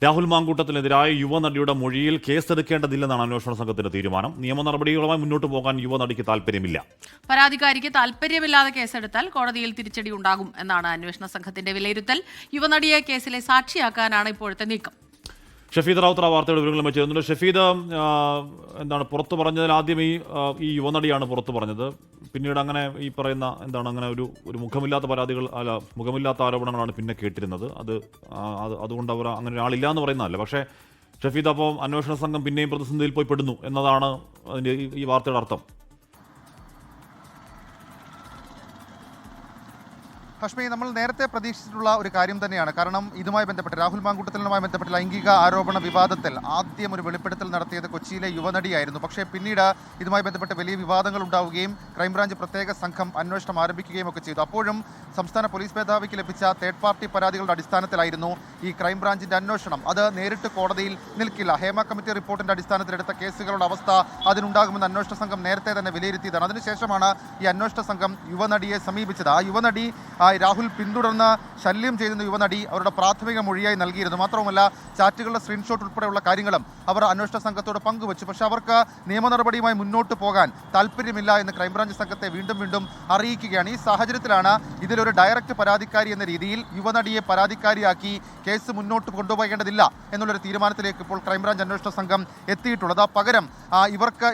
രാഹുൽ മാങ്കൂട്ടത്തിനെതിരായ യുവനടിയുടെ മൊഴിയിൽ കേസെടുക്കേണ്ടതില്ലെന്നാണ് അന്വേഷണ സംഘത്തിന്റെ തീരുമാനം. നിയമ നടപടികളുമായി മുന്നോട്ട് പോകാൻ യുവനടിക്ക് താല്പര്യമില്ല. പരാതിക്കാരിക്ക് താല്പര്യമില്ലാതെ കേസെടുത്താൽ കോടതിയിൽ തിരിച്ചടി ഉണ്ടാകും എന്നാണ് അന്വേഷണ സംഘത്തിന്റെ വിലയിരുത്തൽ. യുവനടിയെ കേസിലെ സാക്ഷിയാക്കാനാണ് ഇപ്പോഴത്തെ നീക്കം. ഷഫീദ് റാവുത്തർ വാർത്തയുടെ വിവരങ്ങൾ വെച്ചിരുന്നുണ്ട്. ഷഫീദ്, എന്താണ് പുറത്തു പറഞ്ഞതിൽ ആദ്യം ഈ യുവനടിയാണ് പുറത്തു പറഞ്ഞത്. പിന്നീട് അങ്ങനെ ഈ പറയുന്ന അങ്ങനെ ഒരു മുഖമില്ലാത്ത പരാതികൾ മുഖമില്ലാത്ത ആരോപണങ്ങളാണ് പിന്നെ കേട്ടിരുന്നത്. അതുകൊണ്ട് അവർ അങ്ങനെ ഒരാളില്ല എന്ന് പറയുന്നതല്ല. പക്ഷേ ഷഫീദ്, അപ്പോൾ അന്വേഷണ സംഘം പിന്നെയും പ്രതിസന്ധിയിൽ പോയി പെടുന്നു എന്നതാണ് അതിൻ്റെ ഈ വാർത്തയുടെ അർത്ഥം. ഹഷ്മി, നമ്മൾ നേരത്തെ പ്രതീക്ഷിച്ചിട്ടുള്ള ഒരു കാര്യം തന്നെയാണ്. കാരണം ഇതുമായി ബന്ധപ്പെട്ട് രാഹുൽ മാങ്കൂട്ടത്തിലുമായി ബന്ധപ്പെട്ട് ലൈംഗിക ആരോപണ വിവാദത്തിൽ ആദ്യം ഒരു വെളിപ്പെടുത്തൽ നടത്തിയത് കൊച്ചിയിലെ യുവനടിയായിരുന്നു. പക്ഷേ പിന്നീട് ഇതുമായി ബന്ധപ്പെട്ട് വലിയ വിവാദങ്ങൾ ഉണ്ടാവുകയും ക്രൈംബ്രാഞ്ച് പ്രത്യേക സംഘം അന്വേഷണം ആരംഭിക്കുകയും ഒക്കെ ചെയ്തു. അപ്പോഴും സംസ്ഥാന പോലീസ് മേധാവിക്ക് ലഭിച്ച തേർഡ് പാർട്ടി പരാതികളുടെ അടിസ്ഥാനത്തിലായിരുന്നു ഈ ക്രൈംബ്രാഞ്ചിന്റെ അന്വേഷണം. അത് നേരിട്ട് കോടതിയിൽ നിൽക്കില്ല. ഹേമ കമ്മിറ്റി റിപ്പോർട്ടിന്റെ അടിസ്ഥാനത്തിലെടുത്ത കേസുകളുടെ അവസ്ഥ അതിനുണ്ടാകുമെന്ന് അന്വേഷണ സംഘം നേരത്തെ തന്നെ വിലയിരുത്തിയതാണ്. അതിനുശേഷമാണ് ഈ അന്വേഷണ സംഘം യുവനടിയെ സമീപിച്ചത്. ആ യുവനടി രാഹുൽ പിന്തുടർന്ന് ശല്യം ചെയ്യുന്ന യുവനടി അവരുടെ പ്രാഥമിക മൊഴിയായി നൽകിയിരുന്നു. മാത്രവുമല്ല, ചാറ്റുകളുടെ സ്ക്രീൻഷോട്ട് ഉൾപ്പെടെയുള്ള കാര്യങ്ങളും അവർ അന്വേഷണ സംഘത്തോട് പങ്കുവച്ചു. പക്ഷേ അവർക്ക് നിയമ നടപടിയുമായി മുന്നോട്ട് പോകാൻ താല്പര്യമില്ല എന്ന് ക്രൈംബ്രാഞ്ച് സംഘത്തെ വീണ്ടും അറിയിക്കുകയാണ്. ഈ സാഹചര്യത്തിലാണ് ഇതിലൊരു ഡയറക്റ്റ് പരാതിക്കാരി എന്ന രീതിയിൽ യുവനടിയെ പരാതിക്കാരിയാക്കി കേസ് മുന്നോട്ട് കൊണ്ടുപോകേണ്ടതില്ല എന്നുള്ളൊരു തീരുമാനത്തിലേക്ക് ഇപ്പോൾ ക്രൈംബ്രാഞ്ച് അന്വേഷണ സംഘം എത്തിയിട്ടുള്ളത്. പകരം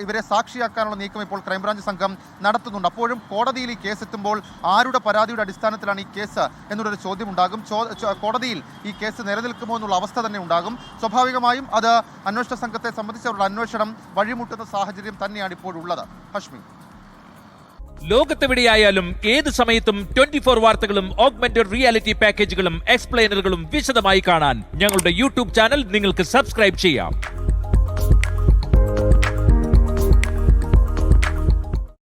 ഇവരെ സാക്ഷിയാക്കാനുള്ള നീക്കം ഇപ്പോൾ ക്രൈംബ്രാഞ്ച് സംഘം നടത്തുന്നുണ്ട്. അപ്പോഴും കോടതിയിൽ ഈ കേസ് എത്തുമ്പോൾ ആരുടെ പരാതിയുടെ അടിസ്ഥാനത്തിലാണ് ഈ കേസ് എന്നുള്ളൊരു ചോദ്യം ഉണ്ടാകും. കോടതിയിൽ ഈ കേസ് നിലനിൽക്കുമോ എന്നുള്ള അവസ്ഥ തന്നെ ഉണ്ടാകും. സ്വാഭാവികമായും അത് അന്വേഷണ സംഘത്തെ സംബന്ധിച്ചുള്ള അന്വേഷണം വഴിമുട്ടുന്ന സാഹചര്യം തന്നെയാണ് ഇപ്പോഴുള്ളത്. ഹഷ്മി, ലോകത്തെവിടെയായാലും ഏത് സമയത്തും 24 വാർത്തകളും ഓഗ്മെന്റഡ് റിയാലിറ്റി പാക്കേജുകളും എക്സ്പ്ലെയിനറുകളും വിശദമായി കാണാൻ ഞങ്ങളുടെ യൂട്യൂബ് ചാനൽ നിങ്ങൾക്ക് സബ്സ്ക്രൈബ് ചെയ്യാം.